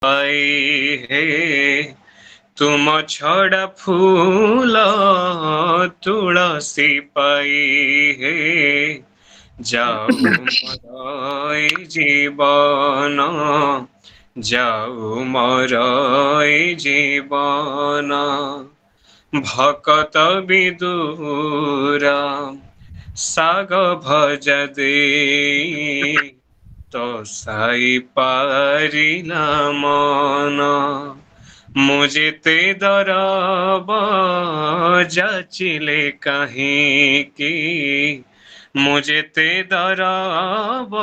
पाई हे तुम छड़ा फूल तुलसी पाई हे जाऊ मोर जीवन जाऊ मोर जीवन भकत विदुरा साग भज दे तो साई पारिला मन मुझे ते दरब जाचिले कहीं की मुझे ते दरब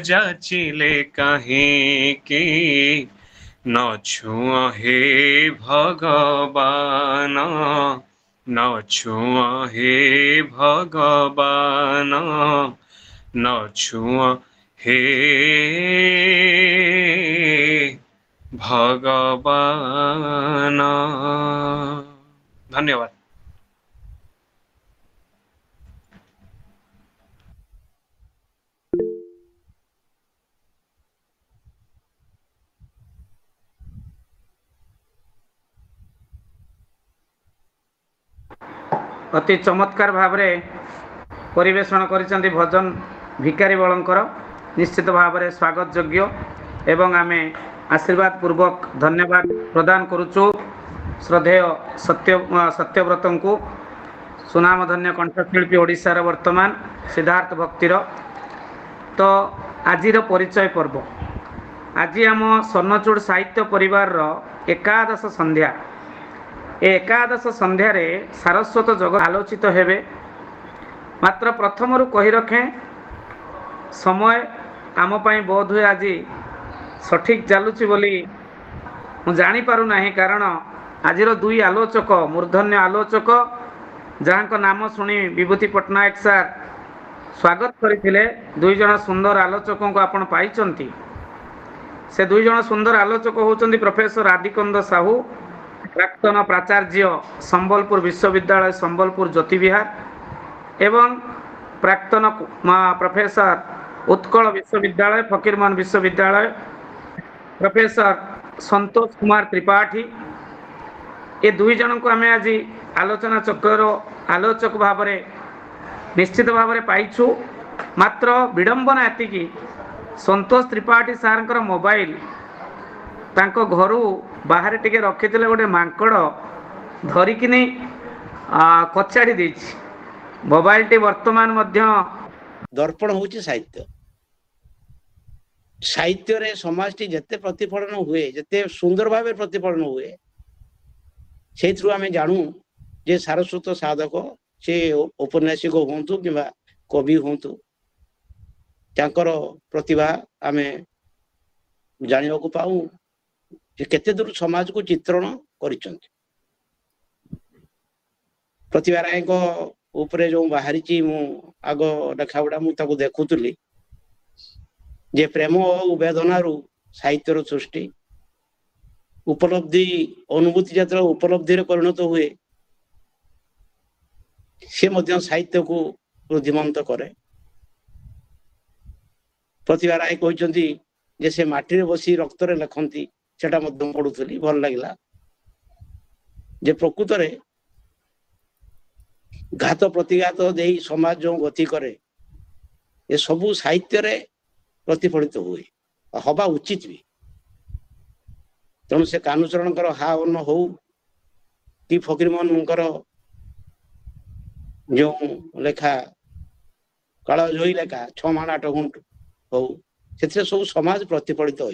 जाचिले कहीं की न छुआ हे भगवान न छुआ हे भगवान न छुआ हे भगवान। धन्यवाद। अति चमत्कार भाव परिवेषण करिसेंती भजन भिकारी बलंकर निश्चित भाव स्वागत योग्य एवं आमे आशीर्वाद पूर्वक धन्यवाद प्रदान करुचु श्रद्धेय सत्यव्रत को सुनामधन्य कंठशिल्पी ओडिशार वर्तमान सिद्धार्थ भक्तिर। तो आजिर परिचय पर्व आज आम स्वर्णचूड़ साहित्य परिवार एकादश संध्या एकादश संध्यार सारस्वत जगत आलोचित हेबे। मात्र प्रथम कही रखे समय आम पाई बोध हुए आज सठिक चलुची बोली मु जानी पारु नाही, कारण आजिर दुई आलोचक मूर्धन्य आलोचक जहाँ नाम शुणी विभूति पट्टनायक सार स्वागत करते दुई जन सुंदर आलोचकों को आपण पाइचंती। से दुई जन सुंदर आलोचक होचंती प्रोफेसर आदिकंद साहू प्राक्तन प्राचार्य संबलपुर विश्वविद्यालय संबलपुर ज्योति विहार एवं प्राक्तन प्रोफेसर उत्कल विश्वविद्यालय फकीरमोहन विश्वविद्यालय प्रोफेसर संतोष कुमार त्रिपाठी। ये दुई जन को आम आज आलोचना चक्र आलोचक भाव निश्चित भाव पाइछु। मात्र विडंबना एतिकी संतोष त्रिपाठी सार मोबाइल तांको घरू बाहर टिके रखिथिले गोटे मांकड़ धरिकिनी कचाड़ी देछि। मोबाइल टी वर्तमान मध्य दर्पण होछि साहित्य साहित्य रे समाज टी जते प्रतिफलन हुए जते सुंदर भाव प्रतिफलन हुए से आम जानू जे सारस्वत साधक से औपन्यासिक हूँ कि कवि हूँ प्रतिभा आम जाना पाऊ केते दूर समाज को चित्रण करिसंती। प्रतिभा राय उपरे जो बाहरी मु आग देखाबुड़ा मुझे देखुली जे प्रेम और वेदनारू साहित्यर सृष्टि उपलब्धि अनुभूति जब उपलब्धि परिणत हुए से मध्य साहित्य को वृद्धिमंत करे। प्रतिभा राय कहते जे से माटी बसी रक्त रे लिखती सेटा मध्य पढ़ुली भल लगिला जे प्रकृत रे घात प्रतिघात दे समाज जो गति करे ये सबू साहित्य रे प्रतिफलित हुए हवा उचित भी। तेणु से कानुचरण हा अन्न हो कि फकीरमोहन जो लेखा काल जोई लेखा छमाण 8 गुंठ हो से सब समाज प्रतिफलित हो।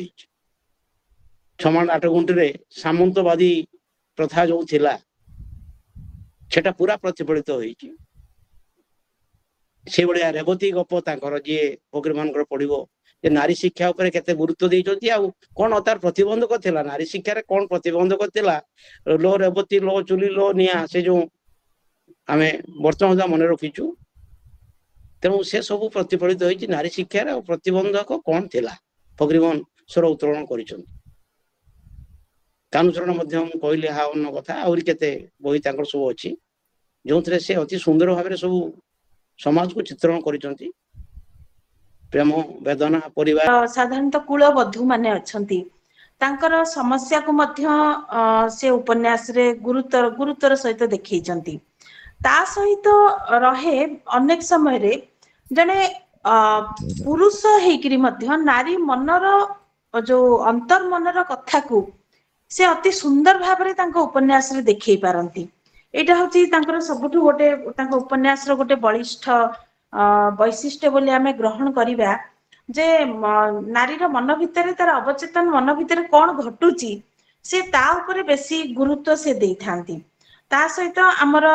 छमाण 8 गुंठ रे सामंतवादी प्रथा जो थिला सेटा पूरा प्रतिफलित होइछि। से बड़िया रेवती गप तांकर जे फकीरमोहन पढ़िबो जे नारी शिक्षा उपरे केते गुरुत्व देइछथि आ कोन तार प्रतिबंधक थिला नारी शिक्षा रे कोन प्रतिबंधक थिला लो रेवती लो चुली लो निया से जो आमे वर्तमान मन रखिछु। तेणु से सब प्रतिफलित होइछि नारी शिक्षा रे प्रतिबंधक कोन थिला फकीरमोहन स्वर उत्तोलन करिछथि। कानुचरण मध्यम कहले हा अन्न कथा आउरी केते बही तांकर सब अछि जो से अति सुंदर भाव सब समाज को चित्रण करिसंती। प्रेम वेदना परिवार साधारणतः कुलबधू माने अछंती ତାଙ୍କର ସମସ୍ୟା को ମଧ୍ୟ से उपन्यास रे गुरुतर सहित देखैचंती। ता सहित रहे अनेक समय रे जने पुरुष हेकरी मध्य नारी मनर जो अंतर मनर कथा को से अति सुंदर भाव में तांको उपन्यास रे देखै पारंती। एटा होची तांकर सबुठु गोटे तांको उपन्यास रो गोटे बलिष्ठ वैशिष्ट्य बोली आमे ग्रहण करिबा जे नारीर मन भितर तार अवचेतन मन भितर कौन घटुची से ता उपरे बेसी गुरुत्व से देई थांती। ता सहित आमर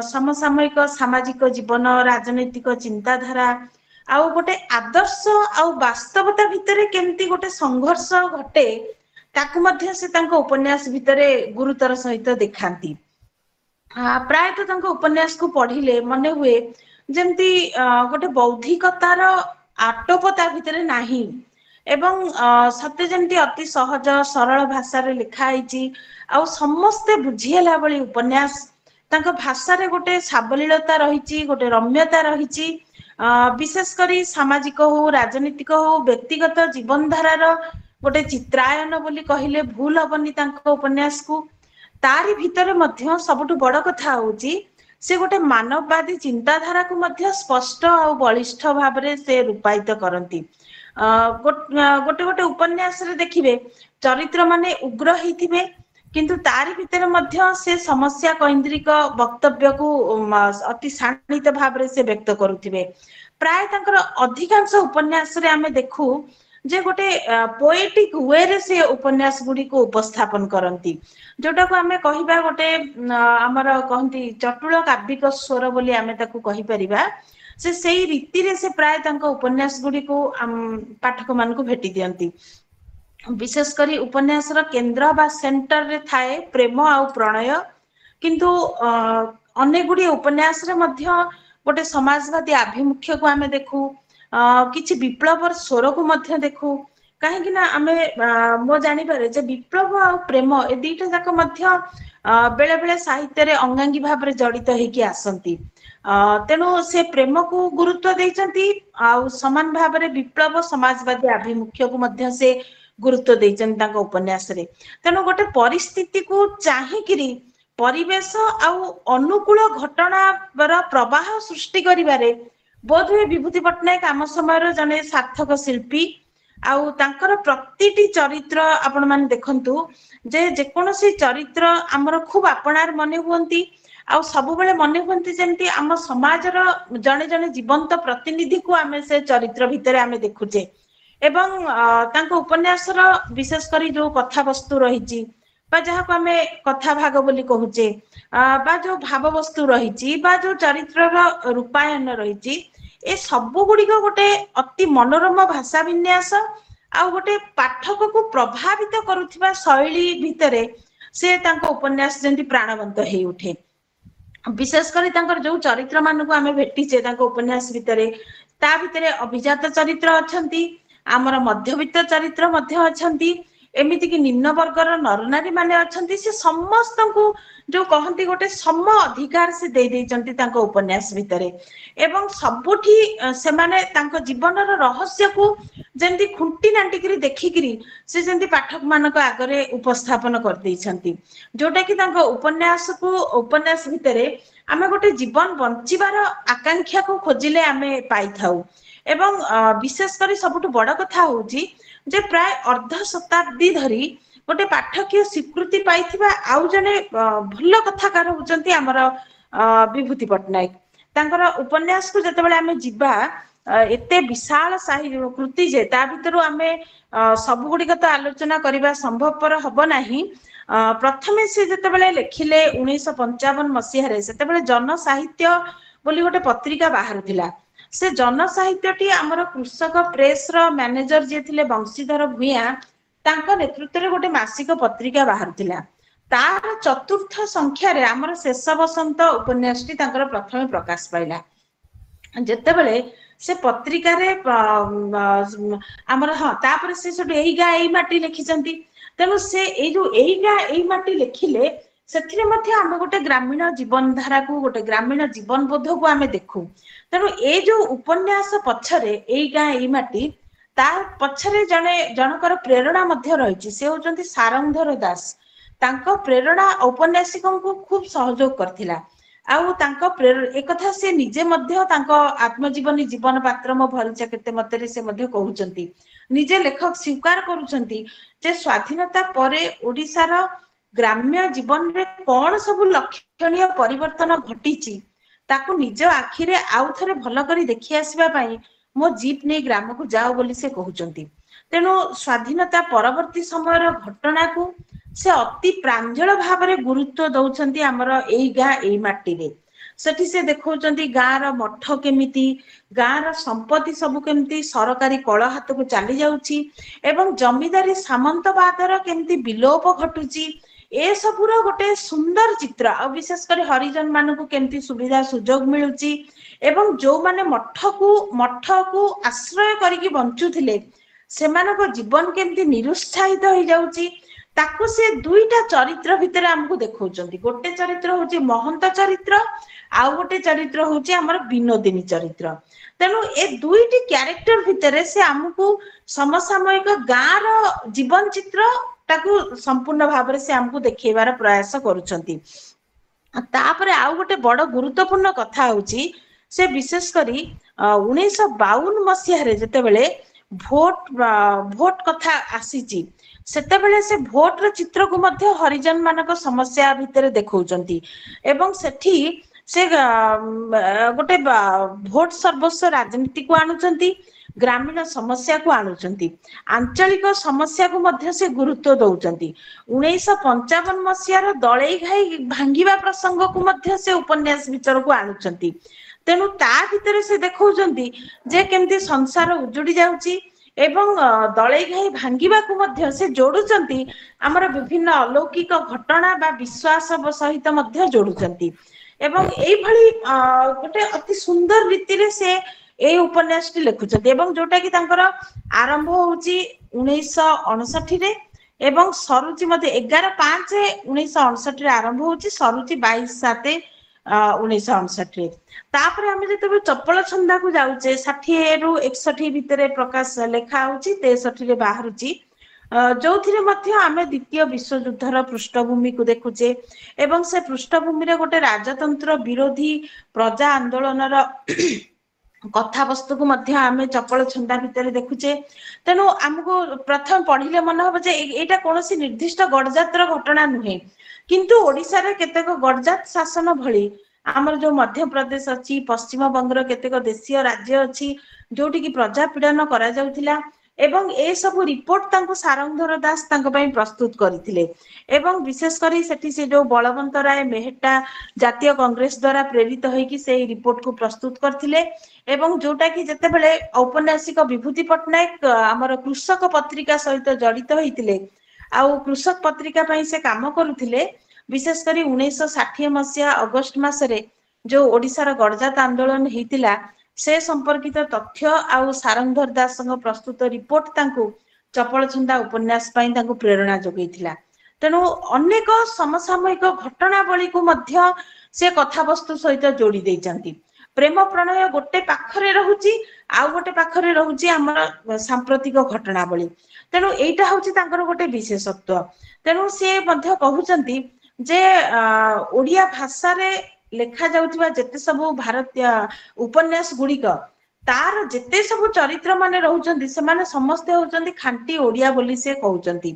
समसामयिक सामाजिक जीवन राजनैतिक चिंताधारा आउ गोटे आदर्श आउ वास्तवता भितर केमती गोटे संघर्ष घटे ताकू मध्य से तांको उपन्यास भितरे गुरुतर सहित देखांती। प्रायतः तांको उपन्यास को पढ़िले मने हुए जेमती गोटे बौद्धिकतार आटोपता भितरे नाही एवं सत्य जेमती अति सहज सरल भाषा रे लिखा आइची आ समस्ते बुझिएला बली उपन्यास तांको भाषा रे गोटे साबलीलता रहिची गोटे रम्यता रहिची। विशेष करी सामाजिक हो राजनीतिक हो व्यक्तिगत जीवन धारार गोटे चित्रायन बोली कहिले भूल हबनी तांको उपन्यास को। तारी भितर मध्य सबुठु बड़ कथा होची से गोटे मानववादी चिंताधारा को मध्य स्पष्ट और बलिष्ठ भाव में से रूपायित करती। गोटे गोटे उपन्यास रे देखिबे चरित्र माने उग्र हिथिबे किंतु तारी भितर मध्य से समस्या केंद्रिक वक्तव्य को अति शाणित भाव में से व्यक्त करुथिबे। प्राय तांकर अधिकांश उपन्यास रे आमे देखू जे गोटे पोएटिक वे रे से उपन्यास गुडी को उपस्थापन करंती जोटा को आमे कहिबा गोटे हमर कहंती चटुल काव्यिक स्वर बोली आमे ताकू कहि परिबा। से सेही रीति रे से प्राय तांको उपन्यास गुडी को पाठक मान को भेटी दियंती। विशेष करी उपन्यास रो केंद्र बा सेंटर रे थाए प्रेम आ प्रणय किंतु अनेक गुडी उपन्यास रे मध्य गोटे समाजवादी आभिमुख्य को आमे देखू किछि विप्लवर स्वर को मध्य देखू कहीं ना आमे मो जानि पारे जे विप्लव आ प्रेम ए दुईटा जाक मध्य बेले बेले साहित्य रे अंगांगी भाव रे जड़ित हेकी आसंती। तेणु से प्रेम को गुरुत्व देइचंती आ समान भाव रे विप्लव समाजवादी आभिमुख्य को मध्य से गुरुत्व देइचंती तांको उपन्यास रे। तेणु गोटे परिस्थिति को चाहिकिरी परिवेश आ अनुकूल घटना प्रवाह सृष्टि करिबारे बोध हुए विभूति पट्टनायक आम समय जने सार्थक शिल्पी आउ तांकर प्रतिटी चरित्र आपण माने देखंतु जे जेकोनोसी चरित्र आमर खूब आपणार मने हुंती आउ सब बेले मने हुंती जेंती आम समाजर जने जने जीवंत प्रतिनिधि को आमे से चरित्र भितरे आमे देखुचे एवं तांको उपन्यासर विशेष करी जो कथा वस्तु रहिची बा जहा को आमे कथा भाग बोली कहूचे बा जो भाव वस्तु रहिची बा जो चरित्रर रूपायन रहिची ए सबु गुड़िक गोटे अति मनोरम भाषा विन्यास आ गोटे पाठक को प्रभावित करुथिबा शैली भितरे से तांको उपन्यास जेंती प्राणवंत हेई उठे। विशेष करी तांकर जो चरित्र मान को आमे भेटिचे तांको उपन्यास भितरे ता भितरे अभिजात चरित्र अछंती आमर मध्यवित्त चरित्र मध्य अछंती एमिति कि निम्न वर्गर नरनारी माने अछंती से समस्त को जो कहंती गोटे सम अधिकार से दे देइचंती तांको उपन्यास भितरे एवं सबुठी से माने तांको जीवनर रहस्य को जेंती खुंटी नांटिकरी देखिकरी से जेंती पाठक मानक आगरे उपस्थापन कर देइचंती जोटा कि तांको उपन्यास भितरे आमे गोटे जीवन बंचिबार आकांक्षा को खोजिले आमे पाई थाउ एवं विशेष करी सबुठु बड़ कथा होउची जे प्राय अर्ध शताब्दी धरी गोटे पाठकीय स्वीकृति पाइथिबा आउ जने भल कथाकार होचंती हमर विभूति पट्टनायक तांकर उपन्यास को जते बेले आमे जिबा एते विशाल साहित्य कृति जे ता भितरु आमे सब गुडी तो आलोचना करिबा संभवपर हबो नाही। प्रथमे से जते बेले लेखिले 1955 मसिया रे सेते बेले जन साहित्य बोली गोटे पत्रिका बाहर थिला से जन साहित्यटी आमर कृषक प्रेस रो मैनेजर जे थिले बंशीधर भुइया तांका नेतृत्व रे गोटे मासिक पत्रिका बाहर थिला तार चतुर्थ संख्या रे आमर शेष बसंत उपन्यासटी तांकर प्रथमे प्रकाश पाइला जेते बेले से पत्रिका रे आमर हां तापर से सब एई गा एई माटी लिखिसंती तेनु से एई जो एई गा एई माटी लिखिले सेथिरे मध्ये हम गोटे ग्रामीण जीवन धारा को गोटे ग्रामीण जीवन बोध को आमे देखू तेणु ए जो उपन्यास पछरे एई गा एई माटी ତା ପଛରେ ଜଣଙ୍କର ପ୍ରେରଣା ମଧ୍ୟ ରହିଛି। ସେ ହଉଛନ୍ତି ସାରଙ୍ଗଧର ଦାସ। ତାଙ୍କ ପ୍ରେରଣା ଔପନ୍ୟାସିକଙ୍କୁ ଖୁବ ସହଯୋଗ କରିଥିଲା। ଆଉ ତାଙ୍କ ଏକଥା ସେ ନିଜେ ମଧ୍ୟ ତାଙ୍କ ଆତ୍ମଜୀବନୀ ଜୀବନ ପାତ୍ର ମୋ ଭରିଚା କେତେ ମତରେ ସେ ମଧ୍ୟ କହୁଛନ୍ତି। ନିଜେ ଲେଖକ ସ୍ୱୀକାର କରୁଛନ୍ତି ଯେ ସ୍ୱାଧୀନତା ପରେ ଓଡିଶାର ଗ୍ରାମ୍ୟ ଜୀବନରେ କଣ ସବୁ ଲକ୍ଷଣୀୟ ପରିବର୍ତ୍ତନ ଘଟିଛି ତାକୁ ନିଜ ଆଖିରେ ଆଉ ଥରେ ଭଲ କରି ଦେଖି ଆସିବା ପାଇଁ ମୋ ଜିପ୍ ନେଇ ଗ୍ରାମକୁ ଯାଅ ବୋଲି ସେ କହୁଛନ୍ତି। ତେଣୁ ସ୍ୱାଧୀନତା ପରବର୍ତ୍ତୀ ସମୟର ଘଟଣାକୁ ସେ ଅତି ପ୍ରାଞ୍ଜଳ ଭାବରେ ଗୁରୁତ୍ୱ ଦଉଛନ୍ତି। ଆମର ଏଇ ଗାଁ ଏଇ ମାଟିରେ ସେଠି ସେ ଦେଖାଉଛନ୍ତି ଗାଁର ମଠ କେମିତି, ଗାଁର ସମ୍ପତ୍ତି ସବୁ କେମିତି ସରକାରୀ କଳ ହାତକୁ ଚାଲି ଯାଉଛି ଏବଂ ଜମିଦାରୀ ସାମନ୍ତବାଦର କେମିତି ବିଲୋପ ଘଟୁଛି, ଏସବୁର ଗୋଟେ ସୁନ୍ଦର ଚିତ୍ର। ଆଉ ବିଶେଷ କରି ହରିଜନ ମାନଙ୍କୁ କେମିତି ସୁବିଧା ସୁଯୋଗ ମିଳୁଛି ଏବଂ ଯୋଉମାନେ ମଠକୁ ଆଶ୍ରୟ କରିକି ବଞ୍ଚୁଥିଲେ ସେମାନଙ୍କ ଜୀବନ କେମିତି ନିରୁତ୍ସାହିତ ହେଇଯାଉଛି ତାକୁ ସେ ଦୁଇଟା ଚରିତ୍ର ଭିତରେ ଆମକୁ ଦେଖାଉଛନ୍ତି। ଗୋଟେ ଚରିତ୍ର ହଉଛି ମହନ୍ତ ଚରିତ୍ର, ଆଉ ଗୋଟେ ଚରିତ୍ର ହଉଛି ଆମର ବିନୋଦିନୀ ଚରିତ୍ର। ତେଣୁ ଏ ଦୁଇଟି କ୍ୟାରେକ୍ଟର ଭିତରେ ସେ ଆମକୁ ସମସାମୟିକ ଗାଁର ଜୀବନ ଚିତ୍ର ତାକୁ ସମ୍ପୂର୍ଣ୍ଣ ଭାବରେ ସେ ଆମକୁ ଦେଖେଇବାର ପ୍ରୟାସ କରୁଛନ୍ତି। ତାପରେ ଆଉ ଗୋଟେ ବଡ ଗୁରୁତ୍ୱପୂର୍ଣ୍ଣ କଥା ହଉଛି ସେ ବିଶେଷ କରି 1952 ମସିହାରେ ଯେତେବେଳେ ଭୋଟ କଥା ଆସିଛି ସେତେବେଳେ ସେ ଭୋଟର ଚିତ୍ରକୁ ମଧ୍ୟ ହରିଜନ ମାନଙ୍କ ସମସ୍ୟା ଭିତରେ ଦେଖାଉଛନ୍ତି ଏବଂ ସେଠି ସେ ଗୋଟେ ଭୋଟ ସର୍ବସ୍ୱ ରାଜନୀତିକୁ ଆଣୁଛନ୍ତି, ଗ୍ରାମୀଣ ସମସ୍ୟାକୁ ଆଣୁଛନ୍ତି, ଆଞ୍ଚଳିକ ସମସ୍ୟାକୁ ମଧ୍ୟ ସେ ଗୁରୁତ୍ୱ ଦଉଛନ୍ତି। 1955 ମସିହାର ଦଳେଇ ଘାଇ ଭାଙ୍ଗିବା ପ୍ରସଙ୍ଗକୁ ମଧ୍ୟ ସେ ଉପନ୍ୟାସ ଭିତରକୁ ଆଣୁଛନ୍ତି। ତେଣୁ ତା ଭିତରେ ସେ ଦେଖାଉଛନ୍ତି ଯେ କେମିତି ସଂସାର ଉଜୁଡି ଯାଉଛି ଏବଂ ଦଳେଇ ଘାଇ ଭାଙ୍ଗିବାକୁ ମଧ୍ୟ ସେ ଯୋଡୁଛନ୍ତି ଆମର ବିଭିନ୍ନ ଅଲୌକିକ ଘଟଣା ବା ବିଶ୍ୱାସ ସହିତ ମଧ୍ୟ ଯୋଡୁଛନ୍ତି। ଏବଂ ଏଇଭଳି ଗୋଟେ ଅତି ସୁନ୍ଦର ରୀତିରେ ସେ ଏଇ ଉପନ୍ୟାସଟି ଲେଖୁଛନ୍ତି ଏବଂ ଯୋଉଟା କି ତାଙ୍କର ଆରମ୍ଭ ହଉଛି 1959 ଏବଂ ସରୁଚି ମଧ୍ୟ 11/5/1959 ଆରମ୍ଭ ହଉଛି, ସରୁଚି 22/7/1959। ତାପରେ ଆମେ ଯେତେବେଳେ ଚପଳ ଛନ୍ଦାକୁ ଯାଉଛେ 60ରୁ 61 ଭିତରେ ପ୍ରକାଶ ଲେଖା ହଉଛି, 63ରେ ବାହାରୁଛି, ଯୋଉଥିରେ ମଧ୍ୟ ଆମେ ଦ୍ୱିତୀୟ ବିଶ୍ୱଯୁଦ୍ଧର ପୃଷ୍ଠଭୂମିକୁ ଦେଖୁଛେ ଏବଂ ସେ ପୃଷ୍ଠଭୂମିରେ ଗୋଟେ ରାଜତନ୍ତ୍ର ବିରୋଧୀ ପ୍ରଜା ଆନ୍ଦୋଳନର କଥାବସ୍ତୁକୁ ମଧ୍ୟ ଆମେ ଚପଳ ଛନ୍ଦା ଭିତରେ ଦେଖୁଛେ। ତେଣୁ ଆମକୁ ପ୍ରଥମେ ପଢିଲେ ମନେ ହବ ଯେ ଏଇଟା କୌଣସି ନିର୍ଦ୍ଦିଷ୍ଟ ଗଡଜାତର ଘଟଣା ନୁହେଁ, କିନ୍ତୁ ଓଡିଶାରେ କେତେକ ଗଡଜାତ ଶାସନ ଭଳି ଆମର ଯୋଉ ମଧ୍ୟପ୍ରଦେଶ ଅଛି, ପଶ୍ଚିମବଙ୍ଗର କେତେକ ଦେଶୀୟ ରାଜ୍ୟ ଅଛି ଯୋଉଠିକି ପ୍ରଜା ପୀଡନ କରାଯାଉଥିଲା ଏବଂ ଏସବୁ ରିପୋର୍ଟ ତାଙ୍କୁ ସାରଙ୍ଗଧର ଦାସ ତାଙ୍କ ପାଇଁ ପ୍ରସ୍ତୁତ କରିଥିଲେ ଏବଂ ବିଶେଷ କରି ସେଠି ସେ ଯୋଉ ବଳବନ୍ତ ରାୟ ମେହେଟ୍ଟା ଜାତୀୟ କଂଗ୍ରେସ ଦ୍ଵାରା ପ୍ରେରିତ ହେଇକି ସେଇ ରିପୋର୍ଟକୁ ପ୍ରସ୍ତୁତ କରିଥିଲେ ଏବଂ ଯୋଉଟା କି ଯେତେବେଳେ ଔପନ୍ୟାସିକ ବିଭୂତି ପଟ୍ଟନାୟକ ଆମର କୃଷକ ପତ୍ରିକା ସହିତ ଜଡିତ ହେଇଥିଲେ ଆଉ କୃଷକ ପତ୍ରିକା ପାଇଁ ସେ କାମ କରୁଥିଲେ, ବିଶେଷ କରି 1960 ମସିହା ଅଗଷ୍ଟ ମାସରେ ଯୋଉ ଓଡିଶାର ଗଡଜାତ ଆନ୍ଦୋଳନ ହେଇଥିଲା ସେ ସମ୍ପର୍କିତ ତଥ୍ୟ ଆଉ ସାରଙ୍ଗଧର ଦାସଙ୍କ ପ୍ରସ୍ତୁତ ରିପୋର୍ଟ ତାଙ୍କୁ ଚପଳ ଛନ୍ଦା ଉପନ୍ୟାସ ପାଇଁ ତାଙ୍କୁ ପ୍ରେରଣା ଯୋଗେଇଥିଲା। ତେଣୁ ଅନେକ ସମସାମୟିକ ଘଟଣାବଳୀକୁ ମଧ୍ୟ ସେ କଥାବସ୍ତୁ ସହିତ ଯୋଡି ଦେଇଛନ୍ତି। ପ୍ରେମ ପ୍ରଣୟ ଗୋଟେ ପାଖରେ ରହୁଛି, ଆଉ ଗୋଟେ ପାଖରେ ରହୁଛି ଆମର ସାମ୍ପ୍ରତିକ ଘଟଣାବଳୀ। ତେଣୁ ଏଇଟା ହଉଛି ତାଙ୍କର ଗୋଟେ ବିଶେଷତ୍ୱ। ତେଣୁ ସେ ମଧ୍ୟ କହୁଛନ୍ତି ଯେ ଓଡିଆ ଭାଷାରେ ଲେଖା ଯାଉଥିବା ଯେତେ ସବୁ ଭାରତୀୟ ଉପନ୍ୟାସ ଗୁଡିକ ତାର ଯେତେ ସବୁ ଚରିତ୍ର ମାନେ ରହୁଛନ୍ତି ସେମାନେ ସମସ୍ତେ ହଉଛନ୍ତି ଖାଣ୍ଟି ଓଡିଆ ବୋଲି ସେ କହୁଛନ୍ତି।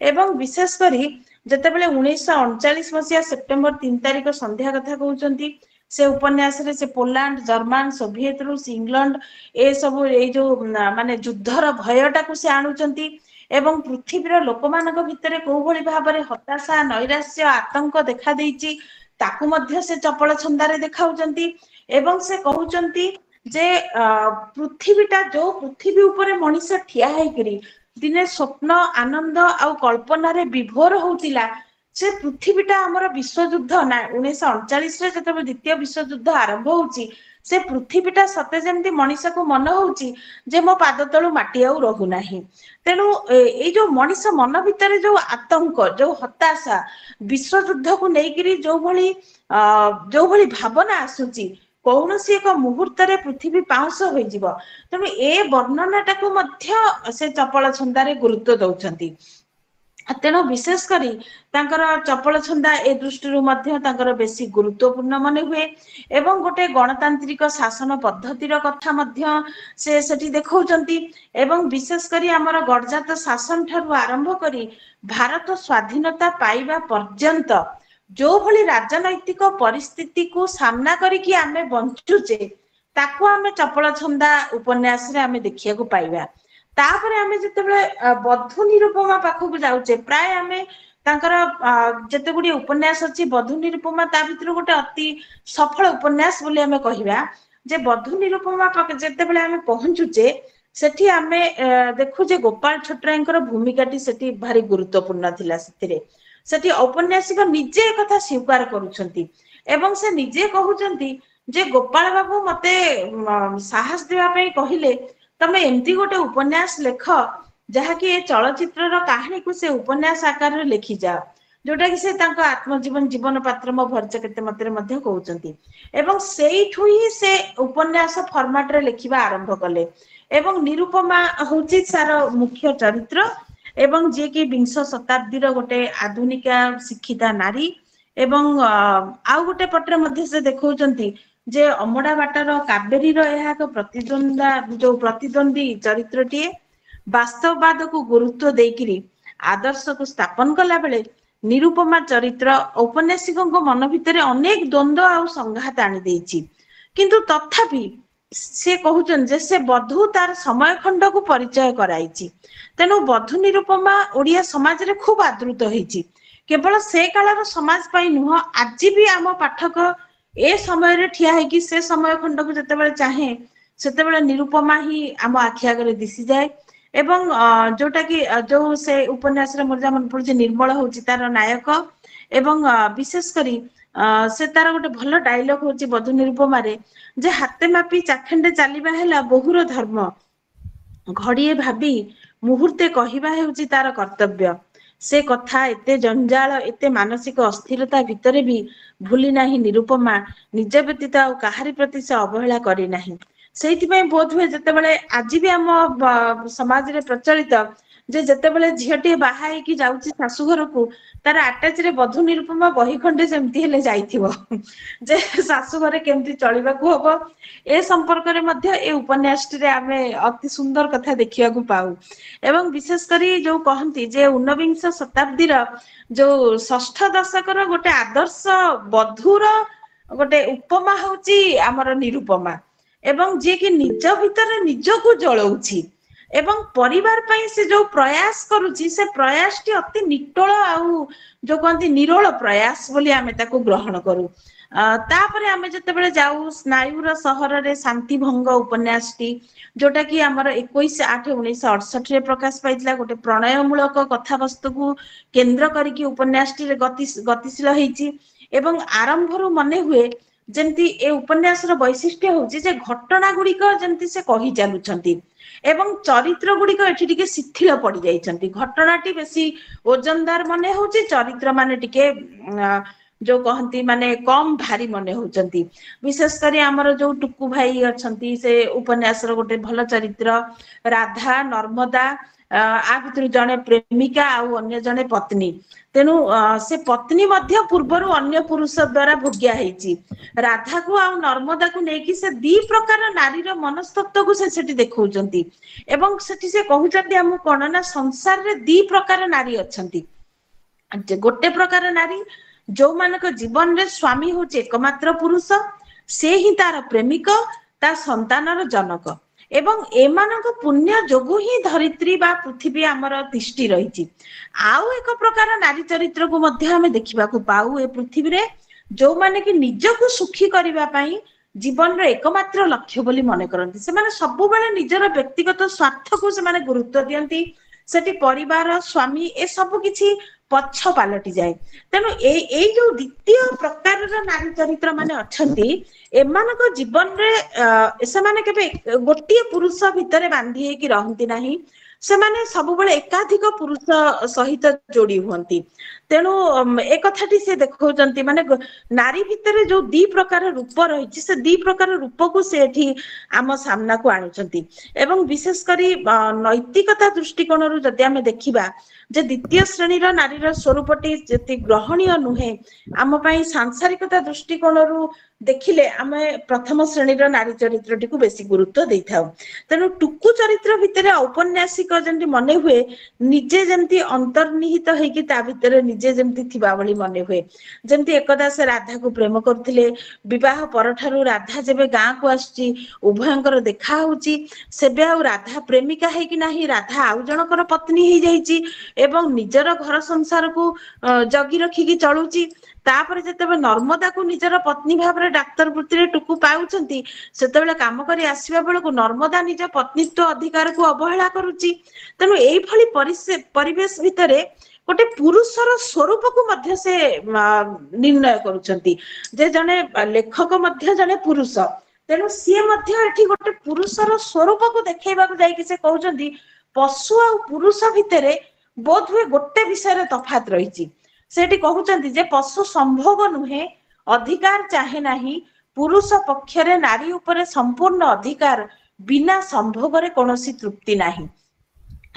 ଏବଂ ବିଶେଷ କରି ଯେତେବେଳେ 1939 ମସିହା ସେପ୍ଟେମ୍ବର 3 ତାରିଖ ସନ୍ଧ୍ୟା କଥା କହୁଛନ୍ତି, ସେ ଉପନ୍ୟାସରେ ସେ ପୋଲାଣ୍ଡ, ଜର୍ମାନ, ସୋଭିଏତ ରୁଷ, ଇଂଲଣ୍ଡ ଏସବୁ ଏଇ ଯୋଉ ମାନେ ଯୁଦ୍ଧର ଭୟଟାକୁ ସେ ଆଣୁଛନ୍ତି ଏବଂ ପୃଥିବୀର ଲୋକମାନଙ୍କ ଭିତରେ କୋଉ ଭଳି ଭାବରେ ହତାଶା, ନୈରାଶ୍ୟ, ଆତଙ୍କ ଦେଖା ଦେଇଛି ତାକୁ ମଧ୍ୟ ସେ ଚପଳ ଛନ୍ଦାରେ ଦେଖାଉଛନ୍ତି ଏବଂ ସେ କହୁଛନ୍ତି ଯେ ପୃଥିବୀଟା ଯୋଉ ପୃଥିବୀ ଉପରେ ମଣିଷ ଠିଆ ହେଇକିରି ଦିନେ ସ୍ୱପ୍ନ, ଆନନ୍ଦ ଆଉ କଳ୍ପନାରେ ବିଭୋର ହଉଥିଲା, ସେ ପୃଥିବୀଟା ଆମର ବିଶ୍ୱଯୁଦ୍ଧ ନା 1939ରେ ଯେତେବେଳେ ଦ୍ୱିତୀୟ ବିଶ୍ୱଯୁଦ୍ଧ ଆରମ୍ଭ ହଉଛି ସେ ପୃଥିବୀଟା ସତେ ଯେମିତି ମଣିଷକୁ ମନ ହଉଛି ଯେ ମୋ ପାଦ ତଳୁ ମାଟି ଆଉ ରହୁନାହିଁ। ତେଣୁ ଏଇ ଯୋଉ ମଣିଷ ମନ ଭିତରେ ଯୋଉ ଆତଙ୍କ, ଯୋଉ ହତାଶା, ବିଶ୍ୱଯୁଦ୍ଧକୁ ନେଇକିରି ଯୋଉ ଭଳି ଭାବନା ଆସୁଛି କୌଣସି ଏକ ମୁହୂର୍ତ୍ତରେ ପୃଥିବୀ ପାଉଁଶ ହୋଇଯିବ। ତେଣୁ ଏ ବର୍ଣ୍ଣନାଟାକୁ ମଧ୍ୟ ସେ ଚପଳ ଛନ୍ଦାରେ ଗୁରୁତ୍ୱ ଦଉଛନ୍ତି। ତେଣୁ ବିଶେଷ କରି ତାଙ୍କର ଚପଳ ଛନ୍ଦା ଏ ଦୃଷ୍ଟିରୁ ମଧ୍ୟ ତାଙ୍କର ବେଶୀ ଗୁରୁତ୍ୱପୂର୍ଣ୍ଣ ମନେ ହୁଏ। ଏବଂ ଗୋଟେ ଗଣତାନ୍ତ୍ରିକ ଶାସନ ପଦ୍ଧତିର କଥା ମଧ୍ୟ ସେ ସେଠି ଦେଖାଉଛନ୍ତି। ଏବଂ ବିଶେଷ କରି ଆମର ଗଡ଼ଜାତ ଶାସନ ଠାରୁ ଆରମ୍ଭ କରି ଭାରତ ସ୍ୱାଧୀନତା ପାଇବା ପର୍ଯ୍ୟନ୍ତ ଯୋଉ ଭଳି ରାଜନୈତିକ ପରିସ୍ଥିତିକୁ ସାମ୍ନା କରିକି ଆମେ ବଞ୍ଚୁଛେ, ତାକୁ ଆମେ ଚପଳ ଛନ୍ଦା ଉପନ୍ୟାସରେ ଆମେ ଦେଖିବାକୁ ପାଇବା। ତାପରେ ଆମେ ଯେତେବେଳେ ବଧୁ ନିରୁପମା ପାଖକୁ ଯାଉଛେ, ପ୍ରାୟ ଆମେ ତାଙ୍କର ଯେତେ ଗୁଡିଏ ଉପନ୍ୟାସ ଅଛି, ବଧୁ ନିରୁପମା ତା ଭିତରୁ ଗୋଟେ ଅତି ସଫଳ ଉପନ୍ୟାସ ବୋଲି ଆମେ କହିବା। ଯେ ବଧୁ ନିରୁପମା ଯେତେବେଳେ ଆମେ ପହଞ୍ଚୁଛେ, ସେଠି ଆମେ ଦେଖୁ ଯେ ଗୋପାଳ ଛୋଟରାୟଙ୍କର ଭୂମିକାଟି ସେଠି ଭାରି ଗୁରୁତ୍ୱପୂର୍ଣ୍ଣ ଥିଲା। ସେଥିରେ ସେଠି ଔପନ୍ୟାସିକ ନିଜେ କଥା ସ୍ୱୀକାର କରୁଛନ୍ତି ଏବଂ ସେ ନିଜେ କହୁଛନ୍ତି ଯେ ଗୋପାଳ ବାବୁ ମତେ ସାହସ ଦେବା ପାଇଁ କହିଲେ, ତମେ ଏମିତି ଗୋଟେ ଉପନ୍ୟାସ ଲେଖ ଯାହାକି ଏ ଚଳଚ୍ଚିତ୍ରର କାହାଣୀକୁ ସେ ଉପନ୍ୟାସ ଆକାରରେ ଲେଖିଯାଅ, ଯୋଉଟା କି ସେ ତାଙ୍କ ଆତ୍ମଜୀବନ ଜୀବନ ପାତ୍ର ମୋ ଭରିଚ କେତେ ମତରେ ମଧ୍ୟ କହୁଛନ୍ତି। ଏବଂ ସେଇଠୁ ହିଁ ସେ ଉପନ୍ୟାସ ଫର୍ମାଟରେ ଲେଖିବା ଆରମ୍ଭ କଲେ। ଏବଂ ନିରୁପମା ହଉଛି ତାର ମୁଖ୍ୟ ଚରିତ୍ର ଏବଂ ଯିଏକି ବିଂଶ ଶତାବ୍ଦୀର ଗୋଟେ ଆଧୁନିକା ଶିକ୍ଷିତା ନାରୀ। ଏବଂ ଆଉ ଗୋଟେ ପଟରେ ମଧ୍ୟ ସେ ଦେଖାଉଛନ୍ତି ଯେ ଅମଡ଼ା ବାଟର କାବେରୀର ଏହା ଏକ ପ୍ରତିଦ୍ୱନ୍ଦ୍ୱୀ ଚରିତ୍ରଟିଏ। ବାସ୍ତବବାଦକୁ ଗୁରୁତ୍ୱ ଦେଇକିରି ଆଦର୍ଶକୁ ସ୍ଥାପନ କଲା ବେଳେ ନିରୁପମା ଚରିତ୍ର ଔପନ୍ୟାସିକଙ୍କ ମନ ଭିତରେ ଅନେକ ଦ୍ୱନ୍ଦ୍ୱ ଆଉ ସଂଘାତ ଆଣିଦେଇଛି। କିନ୍ତୁ ତଥାପି ସେ କହୁଛନ୍ତି ଯେ ସେ ବଧୁ ତାର ସମୟ ଖଣ୍ଡକୁ ପରିଚୟ କରାଇଛି। ତେଣୁ ବଧୁ ନିରୁପମା ଓଡିଆ ସମାଜରେ ଖୁବ ଆଦୃତ ହେଇଛି। କେବଳ ସେ କାଳର ସମାଜ ପାଇଁ ନୁହଁ, ଆଜି ବି ଆମ ପାଠକ ଏ ସମୟରେ ଠିଆ ହେଇକି ସେ ସମୟ ଖଣ୍ଡକୁ ଯେତେବେଳେ ଚାହେଁ, ସେତେବେଳେ ନିରୁପମା ହିଁ ଆମ ଆଖି ଆଗରେ ଦିଶିଯାଏ। ଏବଂ ଯୋଉଟା କି ଯୋଉ ସେ ଉପନ୍ୟାସରେ ମୋର ଯାହା ମନେ ପଡୁଛି, ନିର୍ମଳ ହଉଛି ତାର ନାୟକ। ଏବଂ ବିଶେଷ କରି ସେ ତାର ଗୋଟେ ଭଲ ଡାଇଲଗ ହଉଛି ବଧୁ ନିରୁପମାରେ, ଯେ ହାତେ ମାପି ଚାଖେଣ୍ଡେ ଚାଲିବା ହେଲା ବୋହୁର ଧର୍ମ, ଘଡିଏ ଭାବି ମୁହୂର୍ତ୍ତେ କହିବା ହେଉଛି ତାର କର୍ତ୍ତବ୍ୟ। ସେ କଥା ଏତେ ଜଞ୍ଜାଳ, ଏତେ ମାନସିକ ଅସ୍ଥିରତା ଭିତରେ ବି ଭୁଲି ନାହିଁ ନିରୁପମା, ନିଜ ବ୍ୟତୀତ ଆଉ କାହାରି ପ୍ରତି ସେ ଅବହେଳା କରିନାହିଁ। ସେଇଥିପାଇଁ ବୋଧ ହୁଏ ଯେତେବେଳେ ଆଜି ବି ଆମ ସମାଜରେ ପ୍ରଚଳିତ ଯେ ଯେତେବେଳେ ଝିଅଟିଏ ବାହା ହେଇକି ଯାଉଛି ଶାଶୁଘରକୁ, ତାର ଆଟାଚରେ ବଧୁ ନିରୁପମା ବହି ଖଣ୍ଡେ ଯେମିତି ହେଲେ ଯାଇଥିବ, ଯେ ଶାଶୁ ଘରେ କେମିତି ଚଳିବାକୁ ହବ ଏ ସମ୍ପର୍କରେ ମଧ୍ୟ ଏ ଉପନ୍ୟାସଟିରେ ଆମେ ଅତି ସୁନ୍ଦର କଥା ଦେଖିବାକୁ ପାଉ। ଏବଂ ବିଶେଷ କରି ଯୋଉ କହନ୍ତି ଯେ ଊନବିଂଶ ଶତାବ୍ଦୀର ଯୋଉ ଷଷ୍ଠ ଦଶକର ଗୋଟେ ଆଦର୍ଶ ବଧୂର ଗୋଟେ ଉପମା ହଉଛି ଆମର ନିରୁପମା। ଏବଂ ଯିଏକି ନିଜ ଭିତରେ ନିଜକୁ ଜଳଉଛି ଏବଂ ପରିବାର ପାଇଁ ସେ ଯୋଉ ପ୍ରୟାସ କରୁଛି, ସେ ପ୍ରୟାସଟି ଅତି ନିଟୋଳ ଆଉ ଯୋଉ କହନ୍ତି ନିରୋଳ ପ୍ରୟାସ ବୋଲି ଆମେ ତାକୁ ଗ୍ରହଣ କରୁ। ତାପରେ ଆମେ ଯେତେବେଳେ ଯାଉ ସ୍ନାୟୁର ସହରରେ ଶାନ୍ତି ଭଙ୍ଗ ଉପନ୍ୟାସଟି, ଯୋଉଟା କି ଆମର 21/8/1968 ପ୍ରକାଶ ପାଇଥିଲା, ଗୋଟେ ପ୍ରଣୟମୂଳକ କଥାବସ୍ତୁକୁ କେନ୍ଦ୍ର କରିକି ଉପନ୍ୟାସଟିରେ ଗତିଶୀଳ ହେଇଛି। ଏବଂ ଆରମ୍ଭରୁ ମନେ ହୁଏ ଯେମିତି ଏ ଉପନ୍ୟାସର ବୈଶିଷ୍ଟ୍ୟ ହଉଛି ଯେ ଘଟଣା ଗୁଡିକ ଯେମିତି ସେ କହି ଚାଲୁଛନ୍ତି ଏବଂ ଚରିତ୍ର ଗୁଡିକ ଏଠି ଟିକେ ଶିଥିଳ ପଡି ଯାଇଛନ୍ତି। ଘଟଣାଟି ବେଶୀ ଓଜନଦାର ମନେ ହଉଛି, ଚରିତ୍ର ମାନେ ଟିକେ ଯୋଉ କହନ୍ତି ମାନେ କମ ଭାରି ମନେ ହଉଛନ୍ତି। ବିଶେଷ କରି ଆମର ଯୋଉ ଟୁକୁ ଭାଇ ଅଛନ୍ତି, ସେ ଉପନ୍ୟାସର ଗୋଟେ ଭଲ ଚରିତ୍ର। ରାଧା, ନର୍ମଦା, ଆ ଭିତରୁ ଜଣେ ପ୍ରେମିକା ଆଉ ଅନ୍ୟ ଜଣେ ପତ୍ନୀ। ତେଣୁ ସେ ପତ୍ନୀ ମଧ୍ୟ ପୂର୍ବରୁ ଅନ୍ୟ ପୁରୁଷ ଦ୍ଵାରା ଭୋଗ୍ୟା ହେଇଛି। ରାଧାକୁ ଆଉ ନର୍ମଦାକୁ ନେଇକି ସେ ଦି ପ୍ରକାର ନାରୀର ମନସ୍ତତ୍ଵକୁ ସେ ସେଠି ଦେଖାଉଛନ୍ତି। ଏବଂ ସେଠି ସେ କହୁଛନ୍ତି ଆମକୁ କଣ ନା, ସଂସାରରେ ଦି ପ୍ରକାର ନାରୀ ଅଛନ୍ତି। ଗୋଟେ ପ୍ରକାର ନାରୀ ଯୋଉମାନଙ୍କ ଜୀବନରେ ସ୍ଵାମୀ ହଉଛି ଏକମାତ୍ର ପୁରୁଷ, ସେ ହିଁ ତାର ପ୍ରେମିକ, ତା ସନ୍ତାନର ଜନକ। ଏବଂ ଏମାନଙ୍କ ପୁଣ୍ୟ ଯୋଗୁ ହିଁ ଧରିତ୍ରୀ ବା ପୃଥିବୀ ଆମର ତିଷ୍ଠି ରହିଛି। ଆଉ ଏକ ପ୍ରକାର ନାରୀ ଚରିତ୍ରକୁ ମଧ୍ୟ ଆମେ ଦେଖିବାକୁ ପାଉ ଏ ପୃଥିବୀରେ, ଯୋଉମାନେ କି ନିଜକୁ ସୁଖୀ କରିବା ପାଇଁ ଜୀବନର ଏକମାତ୍ର ଲକ୍ଷ୍ୟ ବୋଲି ମନେ କରନ୍ତି। ସେମାନେ ସବୁବେଳେ ନିଜର ବ୍ୟକ୍ତିଗତ ସ୍ୱାର୍ଥକୁ ସେମାନେ ଗୁରୁତ୍ୱ ଦିଅନ୍ତି। ସେଠି ପରିବାର, ସ୍ୱାମୀ ଏସବୁ କିଛି ପଛ ପାଲଟି ଯାଏ। ତେଣୁ ଏଇ ଯୋଉ ଦ୍ୱିତୀୟ ପ୍ରକାରର ନାରୀ ଚରିତ୍ର ମାନେ ଅଛନ୍ତି, ଏମାନଙ୍କ ଜୀବନରେ ସେମାନେ କେବେ ଗୋଟିଏ ପୁରୁଷ ଭିତରେ ବାନ୍ଧି ହେଇକି ରହନ୍ତି ନାହିଁ। ସେମାନେ ସବୁବେଳେ ଏକାଧିକ ପୁରୁଷ ସହିତ ଯୋଡି ହୁଅନ୍ତି। ତେଣୁ ଏ କଥାଟି ସେ ଦେଖାଉଛନ୍ତି ମାନେ ନାରୀ ଭିତରେ ଯୋଉ ଦି ପ୍ରକାର ରୂପ ରହିଛି ସେ ଦି ପ୍ରକାର ରୂପକୁ ସେ ଏଠି ଆମ ସାମ୍ନାକୁ ଆଣୁଛନ୍ତି। ଏବଂ ବିଶେଷ କରି ନୈତିକତା ଦୃଷ୍ଟିକୋଣରୁ ଯଦି ଆମେ ଦେଖିବା ଯେ ଦ୍ୱିତୀୟ ଶ୍ରେଣୀର ନାରୀର ସ୍ୱରୂପଟି ଯେତେ ଗ୍ରହଣୀୟ ନୁହେଁ, ଆମ ପାଇଁ ସାଂସାରିକତା ଦୃଷ୍ଟିକୋଣରୁ ଦେଖିଲେ ଆମେ ପ୍ରଥମ ଶ୍ରେଣୀର ନାରୀ ଚରିତ୍ରଟିକୁ ବେଶୀ ଗୁରୁତ୍ୱ ଦେଇଥାଉ। ତେଣୁ ଟୁକୁ ଚରିତ୍ର ଭିତରେ ଔପନ୍ୟାସିକ ଯେମିତି ମନେ ହୁଏ ନିଜେ ଯେମିତି ଅନ୍ତର୍ନିହିତ ହେଇକି ତା ଭିତରେ ନିଜେ ଯେମିତି ଥିବା ଭଳି ମନେ ହୁଏ। ଯେମିତି ଏକଦା ସେ ରାଧାକୁ ପ୍ରେମ କରୁଥିଲେ, ବିବାହ ପରଠାରୁ ରାଧା ଯେବେ ଗାଁକୁ ଆସୁଛି ଉଭୟଙ୍କର ଦେଖା ହଉଛି, ସେବେ ଆଉ ରାଧା ପ୍ରେମିକା ହେଇକି ନାହିଁ, ରାଧା ଆଉ ଜଣଙ୍କର ପତ୍ନୀ ହେଇଯାଇଛି ଏବଂ ନିଜର ଘର ସଂସାରକୁ ଜଗି ରଖିକି ଚଳୁଛି। ତାପରେ ଯେତେବେଳେ ନର୍ମଦାକୁ ନିଜର ପତ୍ନୀ ଭାବରେ ଡାକ୍ତର ବୃତ୍ତିରେ ଟୁକୁ ପାଉଛନ୍ତି, ସେତେବେଳେ କାମ କରି ଆସିବା ବେଳକୁ ନର୍ମଦା ନିଜ ପତ୍ନୀତ୍ୱ ଅଧିକାରକୁ ଅବହେଳା କରୁଛି। ତେଣୁ ଏଇଭଳି ପରିବେଶ ଭିତରେ ଗୋଟେ ପୁରୁଷର ସ୍ୱରୂପକୁ ମଧ୍ୟ ସେ ନିର୍ଣ୍ଣୟ କରୁଛନ୍ତି ଯେ ଜଣେ ଲେଖକ ମଧ୍ୟ ଜଣେ ପୁରୁଷ। ତେଣୁ ସିଏ ମଧ୍ୟ ଏଠି ଗୋଟେ ପୁରୁଷର ସ୍ୱରୂପକୁ ଦେଖେଇବାକୁ ଯାଇକି ସେ କହୁଛନ୍ତି ପଶୁ ଆଉ ପୁରୁଷ ଭିତରେ ବୋଧ ହୁଏ ଗୋଟେ ବିଷୟରେ ତଫାତ ରହିଛି। ସେଠି କହୁଛନ୍ତି ଯେ ପଶୁ ସମ୍ଭୋଗ ନୁହେଁ, ଅଧିକାର ଚାହେଁ ନାହିଁ, ପୁରୁଷ ପକ୍ଷରେ ନାରୀ ଉପରେ ସମ୍ପୂର୍ଣ୍ଣ ଅଧିକାର, ବିନା ସମ୍ଭୋଗରେ କୌଣସି ତୃପ୍ତି ନାହିଁ।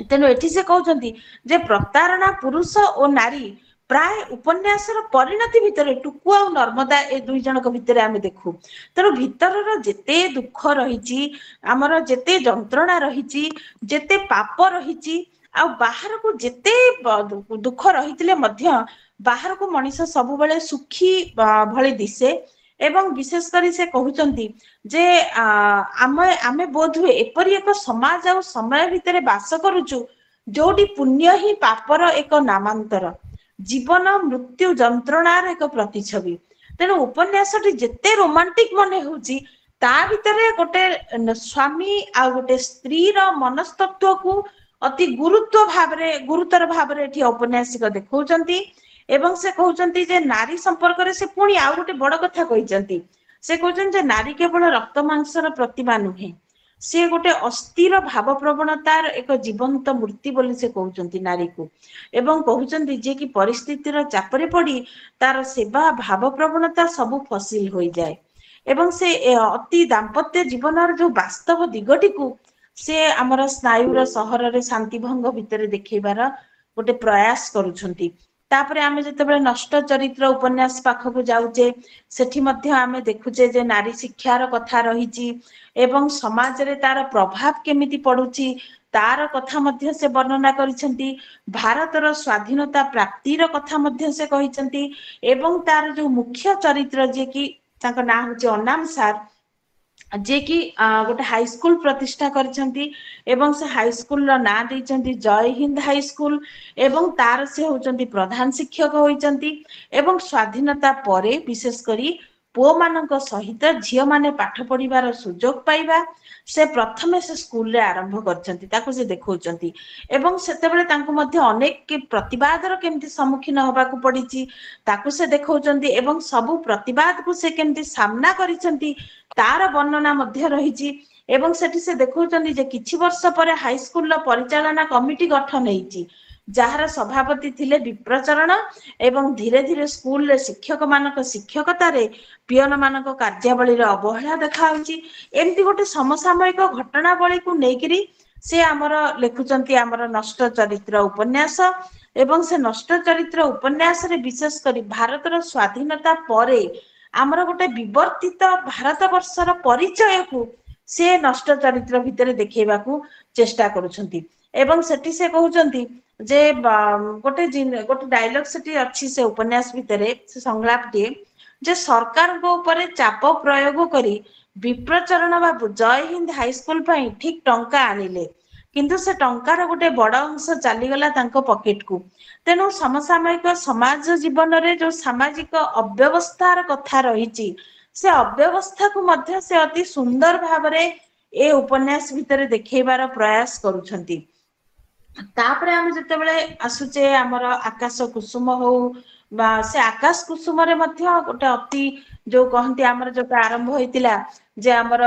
ତେଣୁ ଏଠି ସେ କହୁଛନ୍ତି ଯେ ପ୍ରତାରଣା ପୁରୁଷ ଓ ନାରୀ ପ୍ରାୟ ଉପନ୍ୟାସର ପରିଣତି ଭିତରେ ଟୁକୁ ଆଉ ନର୍ମଦା ଏ ଦୁଇ ଜଣଙ୍କ ଭିତରେ ଆମେ ଦେଖୁ। ତେଣୁ ଭିତରର ଯେତେ ଦୁଃଖ ରହିଛି, ଆମର ଯେତେ ଯନ୍ତ୍ରଣା ରହିଛି, ଯେତେ ପାପ ରହିଛି, ଆଉ ବାହାରକୁ ଯେତେ ଦୁଃଖ ରହିଥିଲେ ମଧ୍ୟ ବାହାରକୁ ମଣିଷ ସବୁବେଳେ ସୁଖୀ ଭଳି ଦିଶେ। ଏବଂ ବିଶେଷ କରି ସେ କହୁଛନ୍ତି ଯେ ଆମେ ବୋଧହୁଏ ଏପରି ଏକ ସମାଜ ଆଉ ସମୟ ଭିତରେ ବାସ କରୁଛୁ ଯୋଉଠି ପୁଣ୍ୟ ହିଁ ପାପର ଏକ ନାମାନ୍ତର, ଜୀବନ ମୃତ୍ୟୁ ଯନ୍ତ୍ରଣାର ଏକ ପ୍ରତିଛବି। ତେଣୁ ଉପନ୍ୟାସଟି ଯେତେ ରୋମାଣ୍ଟିକ ମନେ ହଉଛି ତା ଭିତରେ ଗୋଟେ ସ୍ୱାମୀ ଆଉ ଗୋଟେ ସ୍ତ୍ରୀର ମନସ୍ତତ୍ଵକୁ ଅତି ଗୁରୁତର ଭାବରେ ଏଠି ଔପନ୍ୟାସିକ ଦେଖାଉଛନ୍ତି। ଏବଂ ସେ କହୁଛନ୍ତି ଯେ ନାରୀ ସମ୍ପର୍କରେ ସେ ପୁଣି ଆଉ ଗୋଟେ ବଡ କଥା କହିଛନ୍ତି। ସେ କହୁଛନ୍ତି ଯେ ନାରୀ କେବଳ ରକ୍ତ ମାଂସର ପ୍ରତିମା ନୁହେଁ, ସେ ଗୋଟେ ଅସ୍ଥିର ଭାବ ପ୍ରବଣତାର ଏକ ଜୀବନ୍ତ ମୂର୍ତ୍ତି ବୋଲି ସେ କହୁଛନ୍ତି ନାରୀକୁ। ଏବଂ କହୁଛନ୍ତି ଯେ କି ପରିସ୍ଥିତିର ଚାପରେ ପଡି ତାର ସେବା ଭାବ ପ୍ରବଣତା ସବୁ ଫସିଲ ହୋଇଯାଏ। ଏବଂ ସେ ଅତି ଦାମ୍ପତ୍ୟ ଜୀବନର ଯୋଉ ବାସ୍ତବ ଦିଗଟିକୁ ସେ ଆମର ସ୍ନାୟୁର ସହରରେ ଶାନ୍ତିଭଙ୍ଗ ଭିତରେ ଦେଖେଇବାର ଗୋଟେ ପ୍ରୟାସ କରୁଛନ୍ତି। ତାପରେ ଆମେ ଯେତେବେଳେ ନଷ୍ଟ ଚରିତ୍ର ଉପନ୍ୟାସ ପାଖକୁ ଯାଉଛେ ସେଠି ମଧ୍ୟ ଆମେ ଦେଖୁଛେ ଯେ ନାରୀ ଶିକ୍ଷାର କଥା ରହିଛି ଏବଂ ସମାଜରେ ତାର ପ୍ରଭାବ କେମିତି ପଡୁଛି ତାର କଥା ମଧ୍ୟ ସେ ବର୍ଣ୍ଣନା କରିଛନ୍ତି। ଭାରତର ସ୍ଵାଧୀନତା ପ୍ରାପ୍ତିର କଥା ମଧ୍ୟ ସେ କହିଛନ୍ତି ଏବଂ ତାର ଯୋଉ ମୁଖ୍ୟ ଚରିତ୍ର ଯିଏକି ତାଙ୍କ ନାଁ ହଉଛି ଅନାମ ସାର୍, ଯିଏକି ଗୋଟେ ହାଇସ୍କୁଲ ପ୍ରତିଷ୍ଠା କରିଛନ୍ତି ଏବଂ ସେ ହାଇସ୍କୁଲର ନାଁ ଦେଇଛନ୍ତି ଜୟ ହିନ୍ଦ ହାଇସ୍କୁଲ ଏବଂ ତାର ସେ ହଉଛନ୍ତି ପ୍ରଧାନ ଶିକ୍ଷକ ହୋଇଛନ୍ତି। ଏବଂ ସ୍ଵାଧୀନତା ପରେ ବିଶେଷ କରି ପୁଅମାନଙ୍କ ସହିତ ଝିଅମାନେ ପାଠ ପଢିବାର ସୁଯୋଗ ପାଇବା ସେ ପ୍ରଥମେ ସେ ସ୍କୁଲରେ ଆରମ୍ଭ କରିଛନ୍ତି, ତାକୁ ସେ ଦେଖାଉଛନ୍ତି। ଏବଂ ସେତେବେଳେ ତାଙ୍କୁ ମଧ୍ୟ ଅନେକ ପ୍ରତିବାଦର କେମିତି ସମ୍ମୁଖୀନ ହବାକୁ ପଡିଛି ତାକୁ ସେ ଦେଖାଉଛନ୍ତି ଏବଂ ସବୁ ପ୍ରତିବାଦକୁ ସେ କେମିତି ସାମ୍ନା କରିଛନ୍ତି ତାର ବର୍ଣ୍ଣନା ମଧ୍ୟ ରହିଛି। ଏବଂ ସେଠି ସେ ଦେଖାଉଛନ୍ତି ଯେ କିଛି ବର୍ଷ ପରେ ହାଇସ୍କୁଲର ପରିଚାଳନା କମିଟି ଗଠନ ହେଇଛି, ଯାହାର ସଭାପତି ଥିଲେ ବିପ୍ରଚରଣ ଏବଂ ଧୀରେ ଧୀରେ ସ୍କୁଲରେ ଶିକ୍ଷକ ମାନଙ୍କ ଶିକ୍ଷକତାରେ ପିଅନ ମାନଙ୍କ କାର୍ଯ୍ୟାବଳୀର ଅବହେଳା ଦେଖାଯାଉଛି। ଏମିତି ଗୋଟେ ସମସାମୟିକ ଘଟଣାବଳୀକୁ ନେଇକିରି ସେ ଆମର ଲେଖୁଛନ୍ତି ଆମର ନଷ୍ଟ ଚରିତ୍ର ଉପନ୍ୟାସ। ଏବଂ ସେ ନଷ୍ଟ ଚରିତ୍ର ଉପନ୍ୟାସରେ ବିଶେଷ କରି ଭାରତର ସ୍ଵାଧୀନତା ପରେ ଆମର ଗୋଟେ ବିବର୍ତ୍ତିତ ଭାରତ ବର୍ଷର ପରିଚୟକୁ ସେ ନଷ୍ଟ ଚରିତ୍ର ଭିତରେ ଦେଖେଇବାକୁ ଚେଷ୍ଟା କରୁଛନ୍ତି। ଏବଂ ସେଠି ସେ କହୁଛନ୍ତି ଯେ ଗୋଟେ ଡାଇଲଗ ସେଠି ଅଛି ସେ ଉପନ୍ୟାସ ଭିତରେ, ସେ ସଂଳାପଟିଏ ଯେ ସରକାରଙ୍କ ଉପରେ ଚାପ ପ୍ରୟୋଗ କରି ବିପ୍ରଚରଣ ବାବୁ ଜୟ ହିନ୍ଦ ହାଇସ୍କୁଲ ପାଇଁ ଠିକ ଟଙ୍କା ଆଣିଲେ, କିନ୍ତୁ ସେ ଟଙ୍କାର ଗୋଟେ ବଡ ଅଂଶ ଚାଲିଗଲା ତାଙ୍କ ପକେଟକୁ। ତେଣୁ ସମସାମୟିକ ସମାଜ ଜୀବନରେ ଯୋଉ ସାମାଜିକ ଅବ୍ୟବସ୍ଥାର କଥା ରହିଛି ସେ ଅବ୍ୟବସ୍ଥାକୁ ମଧ୍ୟ ସେ ଅତି ସୁନ୍ଦର ଭାବରେ ଏ ଉପନ୍ୟାସ ଭିତରେ ଦେଖେଇବାର ପ୍ରୟାସ କରୁଛନ୍ତି। ତାପରେ ଆମେ ଯେତେବେଳେ ଆସୁଛେ ଆମର ଆକାଶ କୁସୁମ ହଉ ବା ସେ ଆକାଶ କୁସୁମରେ ମଧ୍ୟ ଗୋଟେ ଅତି ଯୋଉ କହନ୍ତି ଆମର ଯୋଉଟା ଆରମ୍ଭ ହେଇଥିଲା जे आमर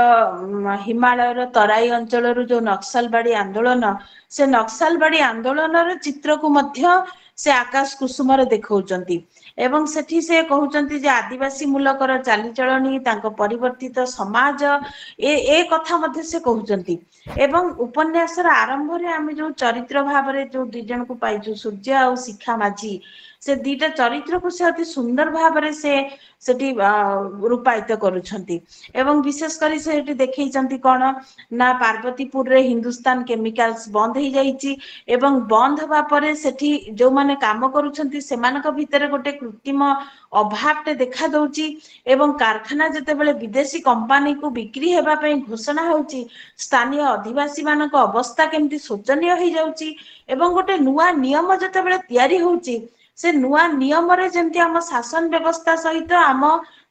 हिमालय तराई अंचल जो नक्सलबाड़ी आंदोलन से नक्सलबाड़ी आंदोलन चित्र को मध्य से आकाश कुसुम देखौचंती एवं सेठी से कहउचंती जे आदिवासी मूलकर चालीचलनी तांको परिवर्तित समाज ए कथा मध्य से कहउचंती एवं उपन्यासर आरंभ रे आमे जो चरित्र भाव रे जो दि जन को पाइजु सूर्य और शिखा माझी से दीटा चरित्र को से अति सुंदर भाव रे से सेठी रूपायित करूछंती एवं विशेष करी से सेठी देखैचंती कोन ना पार्वतीपुर रे हिंदुस्तान केमिकल्स बंद हो जाइची एवं बंद हवा परे सेठी जो माने काम करूछंती सेमानक भितर गोटे कृत्रिम अभावटे देखा दउची एवं कारखाना जते बेले विदेशी कंपनी को बिक्री हेबा पई घोषणा होउची स्थानीय आदिवासी मानक अवस्था केमती शोचनीय हो जाउची एवं गोटे नुआ नियम जते बेले तयारी होउची से नुआ नियम रे जेंती हम शासन व्यवस्था सहित आम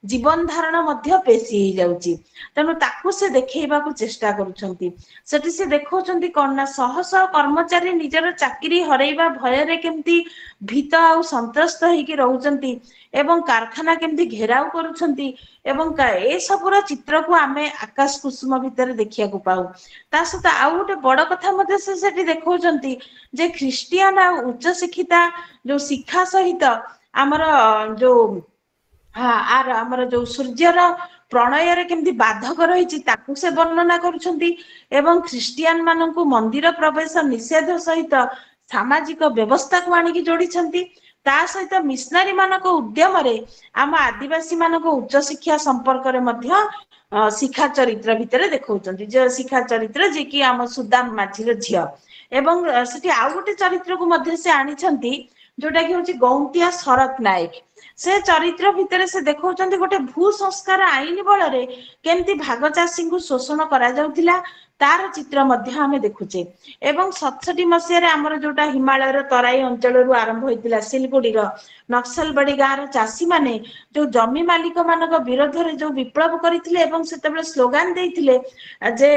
जीवन धारण मध्य पेशी हो जाउची तेणु ताकू से देखैबा को चेष्टा करूछंती सेठी से देखौचंती कोन ना शह शह कर्मचारी निजर चाकरी हरैबा भय रे केमती भीत आ संत्रस्त हेकी रहउचंती एवं कारखाना केमती घेराव करूछंती एवं ए सबुर चित्र को आमे आकाश कुसुम भितर देखिया को पाऊ ता सहित आ गोटे बड़ कथा मध्य से सेठी देखौचंती जे ख्रिस्टियन आ उच्च शिक्षिता जो शिक्षा सहित आमर जो आर आमर जो सूर्यर प्रणय रे केमती बाधक रही ताकू से वर्णना करुछंती एवं ख्रिस्टियन माननकु मंदिर प्रवेश निषेध सहित सामाजिक व्यवस्था को आनिकी जोड़ी छंती ता सहित मिशनरी मानक उद्यम रे आम आदिवासी मानक उच्च शिक्षा संपर्क रे मध्य शिक्षा चरित्र भितर देखौचंती जे शिक्षा चरित्र जे कि आम सुदाम माझी रे झिया एवं सेठी आउ गोटे चरित्र को मध्य से आनी छंती जोटा कि होची गौंतिया शरत नायक से चरित्र भितर से देखौचंती गोटे भू संस्कार आईन बल रे केमती भाग चाषी को शोषण करा जाउथिला तार चित्र मध्य हमें देखुचे एवं 67 मसीह रे हमर जोटा हिमालय तराई अंचल रु आरंभ होइतिला सिलगुड़ी रो नक्सलबाड़ी गाँव चाषी माने जो जमी मालिक मानक विरोध रे जो विप्लव करिथिले एवं सेतेबेले स्लोगान देइथिले जे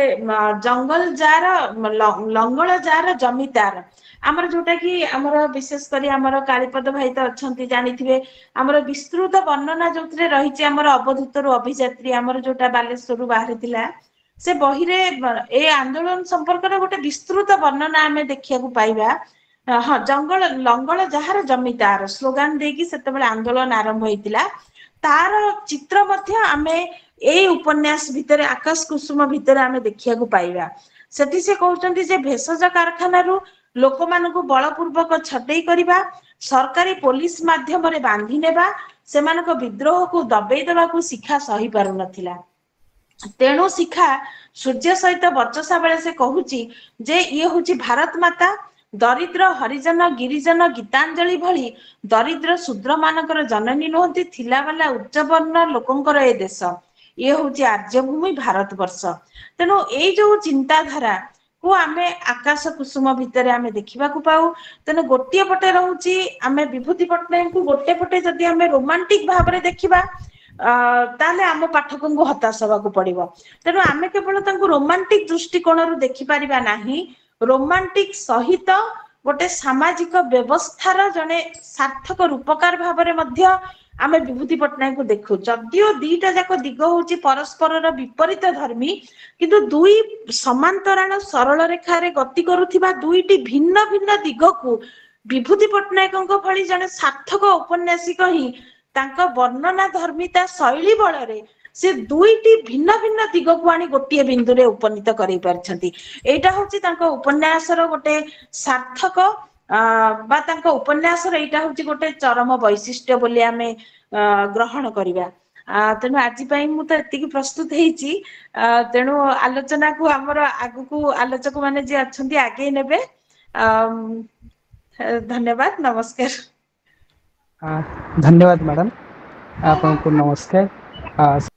जंगल जार लंगल जार जमीदार आमर जोटा कि आमर विशेष करी आमर कालीपद भाई तो अछंती जानिथिबे आमर विस्तृत वर्णना जोथरे रहिचे आमर अवधूत रु अभियात्री आमर जोटा बालेश्वर रु बाहरिथिला से बही रे ए आंदोलन संपर्क रे गोटे विस्तृत वर्णना आमे देखिया को पाइबा हाँ जंगल लंगल जहार जमीदार स्लोगान देकी सेतेबेले आंदोलन आरंभ होइतिला तार चित्र मध्य आमे ए उपन्यास भितर आकाश कुसुम भितर आमे देखिया को पाइबा सेठी से कहउचंती जे भेषज कारखाना रु लोक मानकु बलपूर्वक छटई करिबा सरकारी पुलिस माध्यम रे बांधी नेबा सेमानक विद्रोह को दबेई देबा को शिक्षा सही पारु नथिला तेणु शिखा सूर्य सहित वर्चसा बेले से कहूची जे ये होची भारत माता दरिद्र हरिजन गिरिजन गीतांजलि भली दरिद्र शूद्र मानकर जननी नुहंती थिला वाला उच्च वर्ण लोकंकर ए देश ये होची आर्यभूमि भारत वर्ष तेणु ए जो चिंताधारा को आमे आकाश कुसुम भितर आमे देखिबा को पाऊ तेणु गोटे पटे रहूची आमे विभूति पटनायक को गोटे पटे जदि आमे रोमांटिक भाव रे देखिबा ताले आम पाठक को हताश हवा को पड़िबो तेणु आमे केवल तांको रोमांटिक दृष्टिकोण रु देखि परिबा नाही रोमांटिक सहित गोटे सामाजिक व्यवस्थार जने सार्थक रूपकार भाव रे मध्य आमे विभूति पटनायक को देखु जदियो दीटा जाक दिग होची परस्पर विपरीत धर्मी किंतु दुई समांतराल सरल रेखा रे गति करुथिबा दुईटी भिन्न भिन्न दिग को विभूति पटनायक भली जने सार्थक उपन्यासिक ही तांका वर्णना धर्मिता शैली बल रे से दुईटी भिन्न भिन्न दिग को आनी गोटे बिंदु रे उपनीत करै परछंती एटा होची तांका उपन्यासर गोटे सार्थक बा तांका उपन्यासर एटा होची गोटे चरम वैशिष्ट्य बोली आमे ग्रहण करिबा तेणु आज मु तो एति प्रस्तुत हेची तेणु आलोचना को हमर आगु को आलोचक माने जे अछंती आगे नेबे धन्यवाद नमस्कार धन्यवाद मैडम आपको नमस्कार।